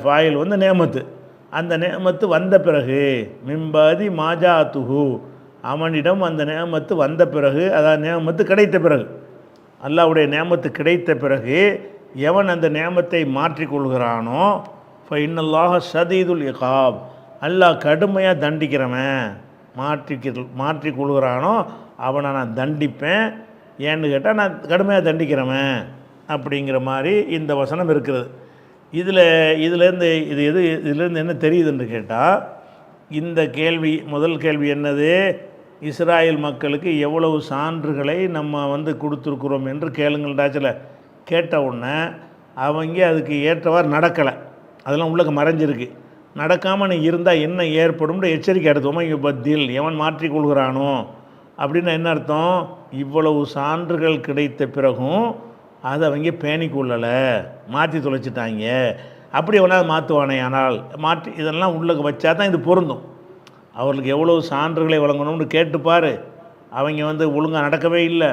Speaker 2: ஃபாயில் வந்து நேமத்து, அந்த நேமத்து வந்த பிறகு, மிம்பாதி மாஜாத்துஹு, அவனிடம் அந்த நேமத்து வந்த பிறகு, அதாவது நேமத்து கிடைத்த பிறகு, அல்லாஹ்வுடைய நேமத்து கிடைத்த பிறகு எவன் அந்த நேமத்தை மாற்றிக்கொள்கிறானோ, ஃபஇன்னல்லாஹ ஷதீதுல் இகாப், அல்லாஹ் கடுமையாக தண்டிக்கிறவன். மாற்றிக்கொள்கிறானோ அவனை நான் தண்டிப்பேன். ஏன்னு கேட்டால் நான் கடுமையாக தண்டிக்கிறவன் அப்படிங்கிற மாதிரி இந்த வசனம் இருக்கிறது. இதுலேருந்து இதுலேருந்து என்ன தெரியுதுன்னு கேட்டால், இந்த கேள்வி, முதல் கேள்வி என்னது, இஸ்ராயல் மக்களுக்கு எவ்வளவு சான்றுகளை நம்ம வந்து கொடுத்துருக்குறோம் என்று கேளுங்கள்டாச்சில். கேட்ட உடனே அவங்க அதுக்கு ஏற்றவாறு நடக்கலை, அதெல்லாம் உள்ளே மறைஞ்சிருக்கு. நடக்காமல் நீ இருந்தால் என்ன ஏற்படும்னு எச்சரிக்கை எடுத்தோமா. இங்கே பத்தில் எவன் மாற்றிக்கொள்கிறானோ அப்படின்னு என்ன அர்த்தம், இவ்வளவு சான்றுகள் கிடைத்த பிறகும் அதை அவங்க பேணிக்கொள்ளலை, மாற்றி தொலைச்சிட்டாங்க. அப்படி எவனாவது மாற்றுவானே, ஆனால் மாற்றி இதெல்லாம் உள்ளே வச்சா தான் இது பொருந்தும். அவர்களுக்கு எவ்வளோ சான்றுகளை வழங்கணும்னு கேட்டுப்பார். அவங்க வந்து ஒழுங்காக நடக்கவே இல்லை,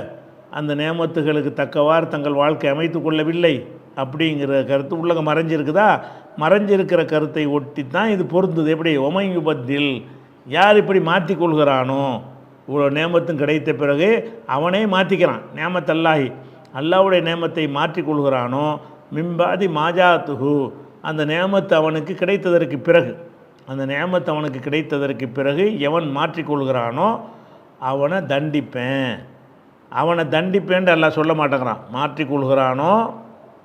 Speaker 2: அந்த நேமத்துகளுக்கு தக்கவாறு தங்கள் வாழ்க்கை அமைத்து கொள்ளவில்லை அப்படிங்கிற கருத்து உள்ளக மறைஞ்சிருக்குதா. மறைஞ்சிருக்கிற கருத்தை ஒட்டி தான் இது பொருந்துது. எப்படி ஒமையு பத்தில், யார் இப்படி மாற்றி கொள்கிறானோ, இவ்வளோ நேமத்தும் கிடைத்த பிறகு அவனே மாற்றிக்கிறான். நேமத்தல்லாஹி, அல்லாஹ்வுடைய நேமத்தை மாற்றி கொள்கிறானோ, மிம்பாதி மாஜாத்துஹு, அந்த நேமத்து அவனுக்கு கிடைத்ததற்கு பிறகு, அந்த நேமத்து அவனுக்கு கிடைத்ததற்கு பிறகு எவன் மாற்றிக்கொள்கிறானோ அவனை தண்டிப்பேன். அவனை தண்டிப்பேன்ட்டு அல்லாஹ் சொல்ல மாட்டேங்கிறான். மாற்றிக்கொள்கிறானோ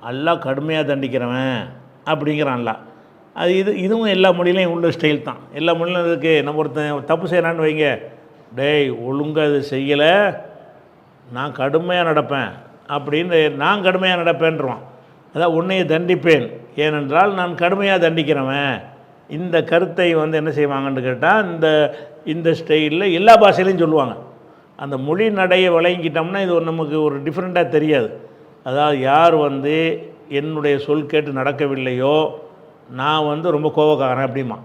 Speaker 2: அல்லாஹ் கடுமையாக தண்டிக்கிறவன் அப்படிங்கிறான்ல. அது இதுவும் எல்லா மொழியிலையும் உள்ள ஸ்டைல் தான். எல்லா மொழியிலும் இருக்குது. நம்ம ஒருத்தன் தப்பு செய்யறான்னு வைங்க, டேய் ஒழுங்காக அது செய்யலை, நான் கடுமையாக நடப்பேன் அப்படின்னு, நான் கடுமையாக நடப்பேன்றான். அதான் உன்னையை தண்டிப்பேன், ஏனென்றால் நான் கடுமையாக தண்டிக்கிறவன். இந்த கருத்தை வந்து என்ன செய்வாங்கன்னு கேட்டால், இந்த ஸ்டைலில் எல்லா பாஷையிலையும் சொல்லுவாங்க. அந்த மொழி நடையை விளங்கிட்டோம்னா இது நமக்கு ஒரு டிஃப்ரெண்ட்டாக தெரியாது. அதாவது யார் வந்து என்னுடைய சொல் கேட்டு நடக்கவில்லையோ நான் வந்து ரொம்ப கோபக்காரன் அப்படிமா,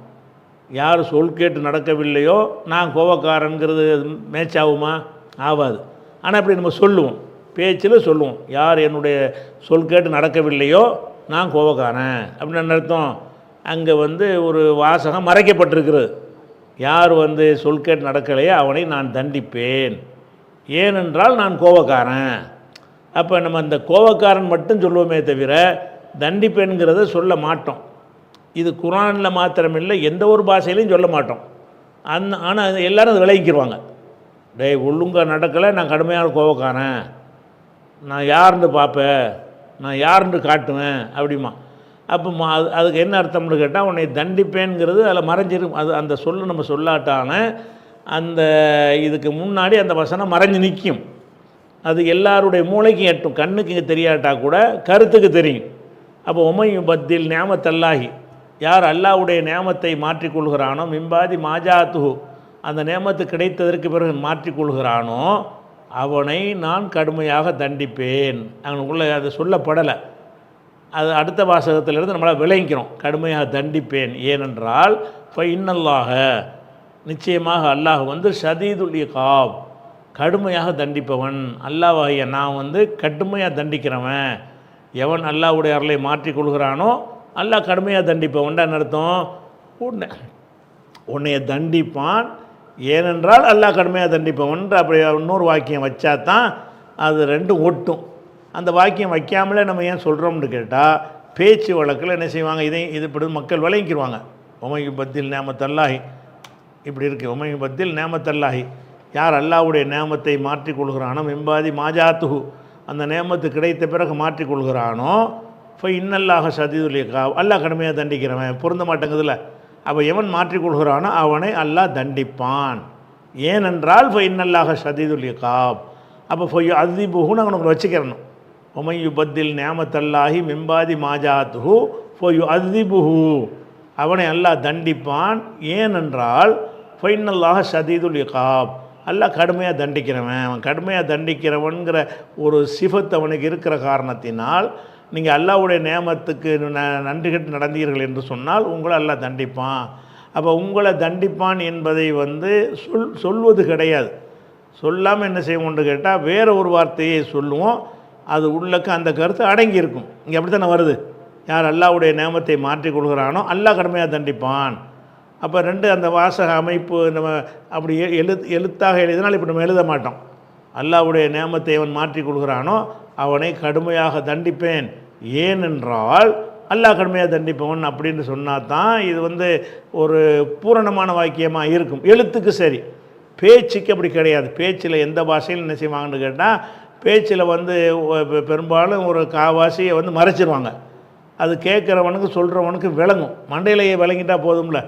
Speaker 2: யார் சொல் கேட்டு நடக்கவில்லையோ நான் கோபக்காரங்கிறது மேட்ச் ஆகுமா? ஆகாது. ஆனால் இப்படி நம்ம சொல்லுவோம், பேச்சில் சொல்லுவோம், யார் என்னுடைய சொல் கேட்டு நடக்கவில்லையோ நான் கோபக்காரன் அப்படின்னு அர்த்தம். அங்கே வந்து ஒரு வாசகம் மறைக்கப்பட்டிருக்கிறது. யார் வந்து சொல் கேட்டு நடக்கலையோ அவனை நான் தண்டிப்பேன், ஏனென்றால் நான் கோபக்காரன். அப்போ நம்ம அந்த கோபக்காரன் மட்டும் சொல்லுவோமே தவிர தண்டிப்பேன்கிறத சொல்ல மாட்டோம். இது குரானில் மாத்திரமில்லை, எந்த ஒரு பாஷையிலையும் சொல்ல மாட்டோம். ஆனால் எல்லோரும் அதை விளைவிக்கிடுவாங்க. டேய் ஒழுங்காக நடக்கலை, நான் கடுமையான கோபக்காரன், நான் யாருன்னு பார்ப்பேன், நான் யாருன்னு காட்டுவேன் அப்படிமா. அப்போ அதுக்கு என்ன அர்த்தம்னு கேட்டால், உன்னை தண்டிப்பேன்கிறது அதில் மறைஞ்சிரும். அது அந்த சொல்ல நம்ம சொல்லாட்டான அந்த இதுக்கு முன்னாடி அந்த வசனம் மறைஞ்சு நிற்கும். அது எல்லாருடைய மூளைக்கும் எட்டும், கண்ணுக்கு இங்கே தெரியாட்டா கூட கருத்துக்கு தெரியும். அப்போ உமையும் பத்தில் நேமத்தல்லாஹி, யார் அல்லாஹ்வுடைய நேமத்தை மாற்றிக்கொள்கிறானோ, மிம்பாதி மாஜாத்துஹு, அந்த நேமத்து கிடைத்ததற்கு பிறகு மாற்றிக்கொள்கிறானோ அவனை நான் கடுமையாக தண்டிப்பேன். அவனுக்குள்ளே அது சொல்லப்படலை. அது அடுத்த வாசகத்திலிருந்து நம்மளால் விளங்கிக்கிறோம், கடுமையாக தண்டிப்பேன். ஏனென்றால் ஃபஇன்னல்லாஹ, நிச்சயமாக அல்லாஹ் வந்து ஷதீதுல் இகாப், கடுமையாக தண்டிப்பவன். அல்லாஹ்வாகிய நான் வந்து கடுமையாக தண்டிக்கிறவன். எவன் அல்லாஹ்வுடைய அருளை மாற்றிக்கொள்கிறானோ அல்லாஹ் கடுமையாக தண்டிப்பவன்டான்னு அர்த்தம். உன்னைய தண்டிப்பான், ஏனென்றால் அல்லாஹ் கடுமையாக தண்டிப்பவன்ற அப்படி இன்னொரு வாக்கியம் வச்சா தான் அது ரெண்டும் ஒட்டும். அந்த வாக்கியம் வைக்காமலே நம்ம ஏன் சொல்கிறோம்னு கேட்டால், பேச்சு வழக்கில் என்ன செய்வாங்க, இது இப்படி மக்கள் விளங்கிக்கிடுவாங்க. உமையு பத்தில் நேமத்தல்லாஹி இப்படி இருக்குது. உமையு பத்தில் நேமத்தல்லாஹி, யார் அல்லாஹ்வுடைய நேமத்தை மாற்றிக்கொள்கிறானோ, மெம்பாதி மாஜாத்துஹு, அந்த நேமத்து கிடைத்த பிறகு மாற்றிக்கொள்கிறானோ, இப்போ இன்னல்லாக சதீதுல் இகாப், அல்லாஹ் கடுமையாக தண்டிக்கிறவன். பொருந்த மாட்டேங்குதுல்ல. அப்போ எவன் மாற்றிக்கொள்கிறானோ அவனை அல்லாஹ் தண்டிப்பான். ஏனென்றால் இப்போ இன்னல்லாக சதீதுல் இகாப். அப்போ ஃபொய் அதிபுஹுன்னு அவனுக்கு வச்சுக்கிறணும். ஒமையு பத்தில் நேமத்தல்லாஹி மெம்பாதி மாஜாத்துஹு ஃபொய் அதிபுஹு, அவனை அல்லாஹ் தண்டிப்பான். ஏனென்றால் ஃபைனல்லாக சதீதுல் இகாப், அல்லாஹ் கடுமையாக தண்டிக்கிறவன். அவன் கடுமையாக தண்டிக்கிறவன்கிற ஒரு சிஃபத் அவனுக்கு இருக்கிற காரணத்தினால் நீங்கள் அல்லாஹ்வுடைய நேமத்துக்கு நன்றி கட்டு நடந்தீர்கள் என்று சொன்னால் உங்களை அல்லாஹ் தண்டிப்பான். அப்போ உங்களை தண்டிப்பான் என்பதை வந்து சொல்வது கிடையாது. சொல்லாமல் என்ன செய்வோம்னு கேட்டால் வேறு ஒரு வார்த்தையை சொல்லுவோம். அது உள்ளக்க அந்த கருத்து அடங்கியிருக்கும். இங்கே அப்படி தானே வருது. யார் அல்லாஹ்வுடைய நேமத்தை மாற்றிக்கொள்கிறானோ அல்லாஹ் கடுமையாக தண்டிப்பான். அப்போ ரெண்டு அந்த வாசக அமைப்பு நம்ம அப்படி எழுத்தாக எழுதினால் இப்போ நம்ம எழுத மாட்டோம். அல்லாஹ்வுடைய நேமத்தை அவன் மாற்றிக்கொள்கிறானோ அவனை கடுமையாக தண்டிப்பேன், ஏனென்றால் அல்லாஹ் கடுமையாக தண்டிப்பவன் அப்படின்னு சொன்னால் தான் இது வந்து ஒரு பூரணமான வாக்கியமாக இருக்கும். எழுத்துக்கு சரி, பேச்சுக்கு அப்படி கிடையாது. பேச்சில் எந்த பாஷையில் என்ன செய்வாங்கன்னு கேட்டால், பேச்சில் வந்து பெரும்பாலும் ஒரு காவாசியை வந்து மறைச்சிருவாங்க. அது கேட்குறவனுக்கு சொல்கிறவனுக்கு விளங்கும். மண்டையிலேயே விளங்கிட்டால் போதும்ல.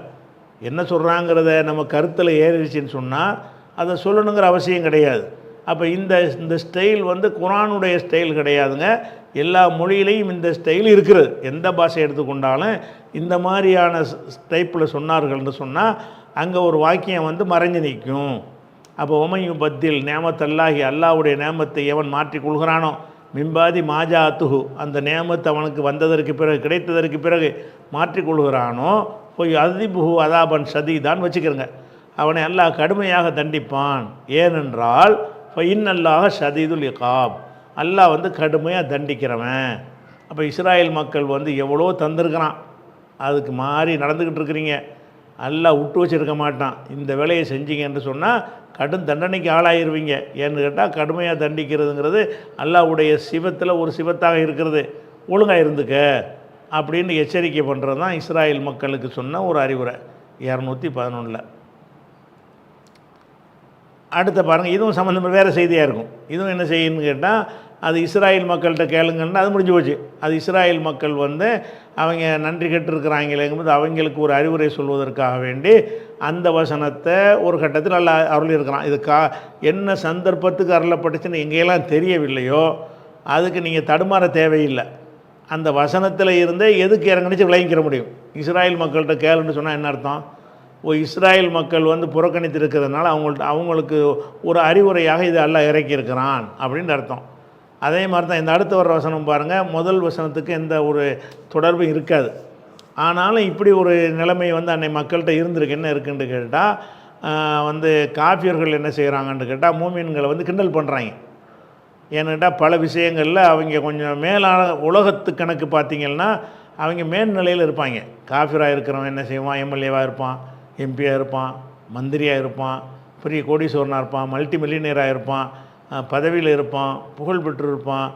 Speaker 2: என்ன சொல்கிறாங்கிறத நம்ம கருத்தில் ஏறிடுச்சின்னு சொன்னால் அதை சொல்லணுங்கிற அவசியம் கிடையாது. அப்போ இந்த ஸ்டைல் வந்து குர்ஆனுடைய ஸ்டைல் கிடையாதுங்க. எல்லா மொழியிலையும் இந்த ஸ்டைல் இருக்கிறது. எந்த பாஷை எடுத்துக்கொண்டாலும் இந்த மாதிரியான டைப்பில் சொன்னார்கள்னு சொன்னால் அங்கே ஒரு வாக்கியம் வந்து மறைஞ்சு நிற்கும். அப்போ உமையு பத்தில் நேமத்தல்லாஹி, அல்லாஹ்வுடைய நேமத்தை எவன் மாற்றிக்கொள்கிறானோ, மிம்பாதி மாஜாத்துஹு, அந்த நேமத்து அவனுக்கு வந்ததற்கு பிறகு கிடைத்ததற்கு பிறகு மாற்றிக்கொள்கிறானோ, போய் அதிபுஹு அதாபன் சதீதான் வச்சுக்கிறங்க. அவனை அல்லாஹ் கடுமையாக தண்டிப்பான். ஏனென்றால் இன்னல்லாக சதீதுல் இகாப், அல்லாஹ் வந்து கடுமையாக தண்டிக்கிறவன். அப்போ இஸ்ராயல் மக்கள் வந்து எவ்வளோ தந்திருக்கிறான், அதுக்கு மாறி நடந்துக்கிட்டு இருக்கிறீங்க. அல்லாஹ் விட்டு வச்சுருக்க மாட்டான். இந்த வேலையை செஞ்சீங்கன்னு சொன்னால் கடும் தண்டனைக்கு ஆளாயிருவீங்க. ஏன்னு கேட்டால் கடுமையாக தண்டிக்கிறதுங்கிறது அல்லாஹ்வுடைய சிவத்தில் ஒரு சிவத்தாக இருக்கிறது. ஒழுங்காக இருந்துக்க அப்படின்னு எச்சரிக்கை பண்ணுறது தான் இஸ்ராயல் மக்களுக்கு சொன்ன ஒரு அறிவுரை 211. அடுத்த பாருங்கள், இதுவும் சம்மந்தமாக வேறு செய்தியாக இருக்கும். இதுவும் என்ன செய்யணும்னு கேட்டால், அது இஸ்ராயல் மக்கள்கிட்ட கேளுங்கன்னா அது முடிஞ்சு போச்சு. அது இஸ்ராயல் மக்கள் வந்து அவங்க நன்றி கெட்டிருக்கிறாங்களேங்கும்போது அவங்களுக்கு ஒரு அறிவுரை சொல்வதற்காக வேண்டி அந்த வசனத்தை ஒரு கட்டத்தில் நல்லா அருளியிருக்கிறான். இது என்ன சந்தர்ப்பத்துக்கு அருளப்பட்டுச்சுன்னு எங்கேயெல்லாம் தெரியவில்லையோ அதுக்கு நீங்கள் தடுமாற தேவையில்லை. அந்த வசனத்தில் இருந்தே எதுக்கு இறங்கிச்சு விளங்கிக்கிற முடியும். இஸ்ராயல் மக்கள்கிட்ட கேளுன்னு சொன்னால் என்ன அர்த்தம்? இஸ்ராயல் மக்கள் வந்து புறக்கணித்து இருக்கிறதுனால அவங்களுக்கு ஒரு அறிவுரையாக இது அல்லாஹ் இறக்கியிருக்கிறான் அப்படின்னு அர்த்தம். அதே மாதிரி தான் இந்த அடுத்த வர வசனம் பாருங்கள், முதல் வசனத்துக்கு எந்த ஒரு தொடர்பும் இருக்காது. ஆனாலும் இப்படி ஒரு நிலைமை வந்து அன்னை மக்கள்கிட்ட இருந்திருக்கு. என்ன இருக்குன்னு கேட்டால், வந்து காஃபியர்கள் என்ன செய்கிறாங்கன்னு கேட்டால் மூமின்களை வந்து கிண்டல் பண்ணுறாங்க. ஏன்னுட்டா பல விஷயங்களில் அவங்க கொஞ்சம் மேலான உலகத்து கணக்கு பார்த்திங்கன்னா அவங்க மேல்நிலையில் இருப்பாங்க. காஃபிராக இருக்கிறவன் என்ன செய்வான், எம்எல்ஏவாக இருப்பான், எம்பியாக இருப்பான், மந்திரியாக இருப்பான், பெரிய கோடீஸ்வரனாக இருப்பான், மல்டி மில்லியனராக இருப்பான், பதவியில் இருப்பான், புகழ் பெற்று இருப்பான்,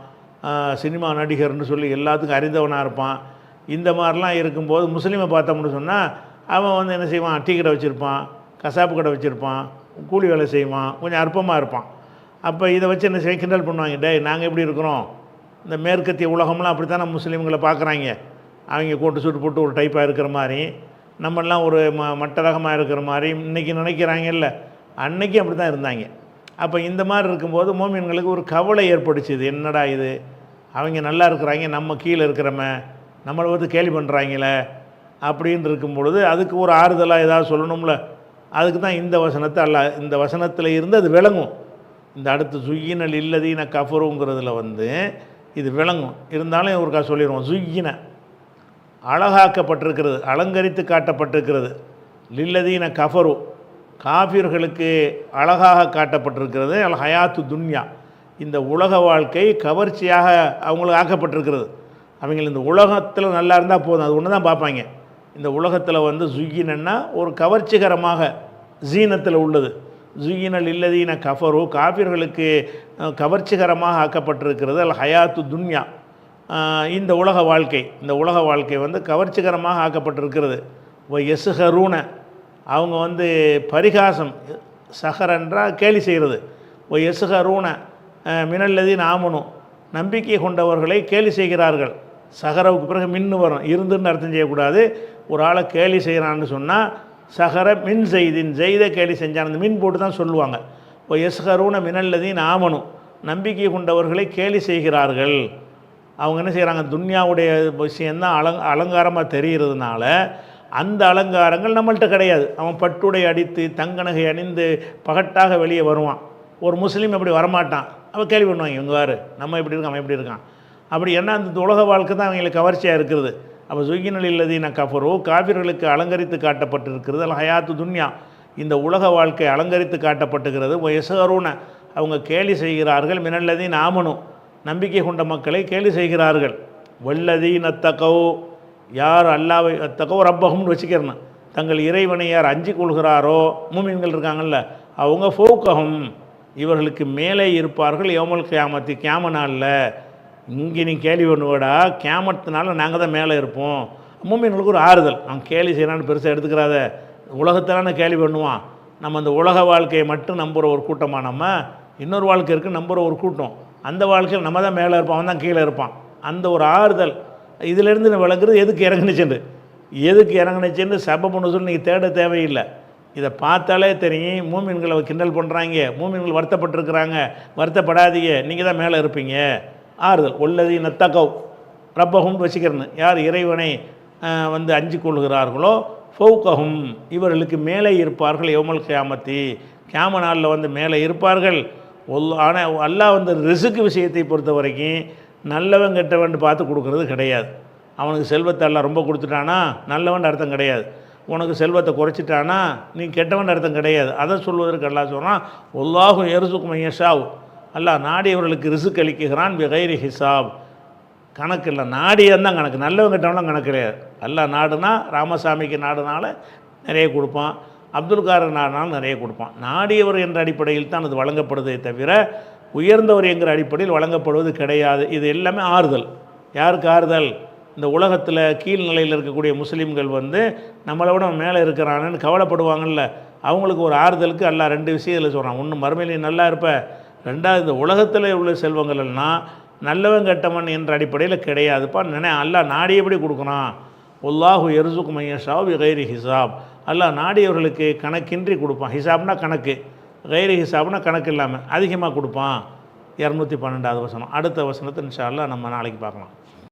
Speaker 2: சினிமா நடிகர்னு சொல்லி எல்லாத்துக்கும் அறிந்தவனாக இருப்பான். இந்த மாதிரிலாம் இருக்கும்போது முஸ்லீமை பார்த்தோம்னு சொன்னால் அவன் வந்து என்ன செய்வான், டீ கடை வச்சுருப்பான், கசாப்பு கடை வச்சுருப்பான், கூலி வேலை செய்வான், கொஞ்சம் அற்பமாக இருப்பான். அப்போ இதை வச்சு என்ன செய்ய கிண்டல் பண்ணுவாங்க. நாங்கள் எப்படி இருக்கிறோம், இந்த மேற்கத்திய உலகம்லாம் அப்படி தான் நம்ம முஸ்லீம்களை பார்க்குறாங்க. அவங்க கோட்டு சூட்டு போட்டு ஒரு டைப்பாக இருக்கிற மாதிரி, நம்மெல்லாம் ஒரு மட்ட ரகமாக இருக்கிற மாதிரி இன்றைக்கி நினைக்கிறாங்கல்ல, அன்னைக்கு அப்படி தான் இருந்தாங்க. அப்போ இந்த மாதிரி இருக்கும்போது மோமின்களுக்கு ஒரு கவலை ஏற்படுச்சு. இது என்னடா இது, அவங்க நல்லா இருக்கிறாங்க, நம்ம கீழே இருக்கிறோமே, நம்மளை வந்து கேலி பண்ணுறாங்களே அப்படின்னு இருக்கும் பொழுது அதுக்கு ஒரு ஆறுதலாக ஏதாவது சொல்லணும்ல. அதுக்கு தான் இந்த வசனத்தை இந்த வசனத்தில் இருந்து அது விளங்கும். இந்த அடுத்து சுய்யினல் இல்லதீன கஃபருங்கிறதுல வந்து இது விளங்கும். இருந்தாலும் ஒருக்கா சொல்லிடுவோம். சுய்யின அழகாக்கப்பட்டிருக்கிறது, அலங்கரித்து காட்டப்பட்டிருக்கிறது. லில்லதீன கஃபரு காஃபிர்களுக்கு அழகாக காட்டப்பட்டிருக்கிறது அல் ஹயாத்து துன்யா, இந்த உலக வாழ்க்கை கவர்ச்சியாக அவங்களுக்கு ஆக்கப்பட்டிருக்கிறது. அவங்க இந்த உலகத்தில் நல்லா இருந்தால் போதும், அது ஒன்று தான் பார்ப்பாங்க. இந்த உலகத்தில் வந்து ஜுயினன்னா ஒரு கவர்ச்சிகரமாக ஜீனத்தில் உள்ளது. ஜுயினல் இல்லதீன கஃபரு, காஃபிர்களுக்கு கவர்ச்சிகரமாக ஆக்கப்பட்டிருக்கிறது அல் ஹயாத்து துன்யா, இந்த உலக வாழ்க்கை. இந்த உலக வாழ்க்கை வந்து கவர்ச்சிகரமாக ஆக்கப்பட்டிருக்கிறது. எசுஹரூன, அவங்க வந்து பரிகாசம், சஹரன்றால் கேலி செய்கிறது. எசுஹரூன மினல்லதீன் ஆமனு, நம்பிக்கை கொண்டவர்களை கேலி செய்கிறார்கள். சஹரவுக்கு பிறகு மின்னு வரும், இருந்துன்னு அர்த்தம் செய்யக்கூடாது. ஒரு ஆளை கேலி செய்கிறான்னு சொன்னால் சஹர மின் செய்தின், செய்த கேலி செஞ்சான், அந்த மின் போட்டு தான் சொல்லுவாங்க. எஸ்ஹரூன மினல்லதீன் ஆமனு, நம்பிக்கை கொண்டவர்களை கேலி செய்கிறார்கள். அவங்க என்ன செய்கிறாங்க, துன்யாவுடைய விஷயந்தான் அலங்காரமாக தெரிகிறதுனால அந்த அலங்காரங்கள் நம்மள்கிட்ட கிடையாது. அவன் பட்டுடை அடித்து தங்கநகை அணிந்து பகட்டாக வெளியே வருவான். ஒரு முஸ்லீம் அப்படி வரமாட்டான். அவன் கேள்வி பண்ணுவாங்க, இவங்க வாரு நம்ம எப்படி இருக்கான், அவன் எப்படி இருக்கான். அப்படி என்ன அந்த உலக வாழ்க்கை தான் அவங்களுக்கு கவர்ச்சியாக இருக்கிறது. அப்போ சுகினல் இல்லதீன கஃபரு, காபிர்களுக்கு அலங்கரித்து காட்டப்பட்டிருக்கிறது அல் ஹயாத்து துன்யா, இந்த உலக வாழ்க்கை அலங்கரித்து காட்டப்பட்டுகிறது. எஸ்ஹரூன, அவங்க கேலி செய்கிறார்கள். மினல்லதீன் ஆமனு, நம்பிக்கை கொண்ட மக்களை கேலி செய்கிறார்கள். வல்லதீன் அத்தகவ், யார் அல்லாவை அத்தகவ் ரப்பஹும்னு வச்சுக்கிறேன், தங்கள் இறைவனை யார் அஞ்சி கொள்கிறாரோ, மூமின்கள் இருக்காங்கல்ல, அவங்க ஃபௌகஹும், இவர்களுக்கு மேலே இருப்பார்கள். யௌமல் கியாமத்தி, கியாம நாளில். இங்கே நீ கேலி பண்ணுவடா, கியாமத்தினால நாங்கள் தான் மேலே இருப்போம். மூமின்களுக்கு ஒரு ஆறுதல். அவன் கேலி செய்யலான்னு பெருசாக எடுத்துக்கிறாத, உலகத்திலான கேலி பண்ணுவான். நம்ம அந்த உலக வாழ்க்கையை மட்டும் நம்புகிற ஒரு கூட்டமாக, நம்ம இன்னொரு வாழ்க்கை இருக்குது நம்புகிற ஒரு கூட்டம். அந்த வாழ்க்கையில் நம்ம தான் மேலே இருப்போம், அவன் தான் கீழே இருப்பான். அந்த ஒரு ஆறுதல் இதிலேருந்து விளக்குறது. எதுக்கு இறங்குனுச்சுன்னு சபபுன்னு சொல்லி நீங்கள் தேட தேவையில்லை. இதை பார்த்தாலே தெரியும், மூமின்களை கிண்டல் பண்ணுறாங்க, மூமின்கள் வருத்தப்பட்டிருக்கிறாங்க. வருத்தப்படாதீங்க, நீங்கள் தான் மேலே இருப்பீங்க. ஆறுதல். ஒல்லதீன தகவ் ரப்பஹும் வச்சுக்கிறேன்னு, யார் இறைவனை வந்து அஞ்சு கொள்கிறார்களோ ஃபௌகஹும், இவர்களுக்கு மேலே இருப்பார்கள். யௌமல் கியாமத்தி, கியாம நாளில் வந்து மேலே இருப்பார்கள். ஆனால் அல்லாஹ் வந்து ரிசுக்கு விஷயத்தை பொறுத்த வரைக்கும் நல்லவன் கெட்டவன் பார்த்து கொடுக்கறது கிடையாது. அவனுக்கு செல்வத்தை எல்லாம் ரொம்ப கொடுத்துட்டானா நல்லவன் அர்த்தம் கிடையாது. உனக்கு செல்வத்தை குறைச்சிட்டானா நீ கெட்டவன் அர்த்தம் கிடையாது. அதை சொல்வதற்கு அல்லாஹ் சொல்கிறான், அல்லாஹு யர்சுக்கு மையஷாவ், அல்லாஹ் நாடியவர்களுக்கு ரிசுக் அளிக்கிறான் பிகைரி ஹிசாப், கணக்கு இல்லை. நாடியன் தான் கணக்கு, நல்லவன் கெட்டவன்லாம் கணக்கு கிடையாது. அல்லாஹ் நாடுனா, ராமசாமிக்கு நாடுனால நிறைய கொடுப்பான், அப்துல் காதர் நாடுனாலும் நிறைய கொடுப்பான். நாடியவர் என்ற அடிப்படையில் தான் அது வழங்கப்படுதே தவிர உயர்ந்தவர் என்கிற அடிப்படையில் வழங்கப்படுவது கிடையாது. இது எல்லாமே ஆறுதல். யாருக்கு ஆறுதல்? இந்த உலகத்தில் கீழ்நிலையில் இருக்கக்கூடிய முஸ்லீம்கள் வந்து நம்மளை விட மேலே இருக்கிறான்னு கவலைப்படுவாங்கள்ல, அவங்களுக்கு ஒரு ஆறுதலுக்கு அல்லாஹ் ரெண்டு விஷயத்தில் சொல்கிறான். ஒன்று மறுமையிலே நல்லா இருப்ப, ரெண்டாவது இந்த உலகத்தில் உள்ள செல்வங்கள் எல்லாம் நல்லவன் கெட்டவன் என்ற அடிப்படையில் கிடையாதுப்பா. அல்லாஹ் நாடியபடி கொடுக்குறான். அல்லாஹு யர்சுக்கு மையஷாவ் பிகைரி ஹிசாப், அல்லாஹ் நாடியவர்களுக்கு கணக்கின்றி கொடுப்பான். ஹிசாப்னா கணக்கு, கைரி ஹிசாப்னா கணக்கு இல்லாமல் அதிகமாக கொடுப்பான். 212வது வசனம். அடுத்த வசனத்தை இன்ஷா அல்லாஹ் நம்ம நாளைக்கு பார்க்கலாம்.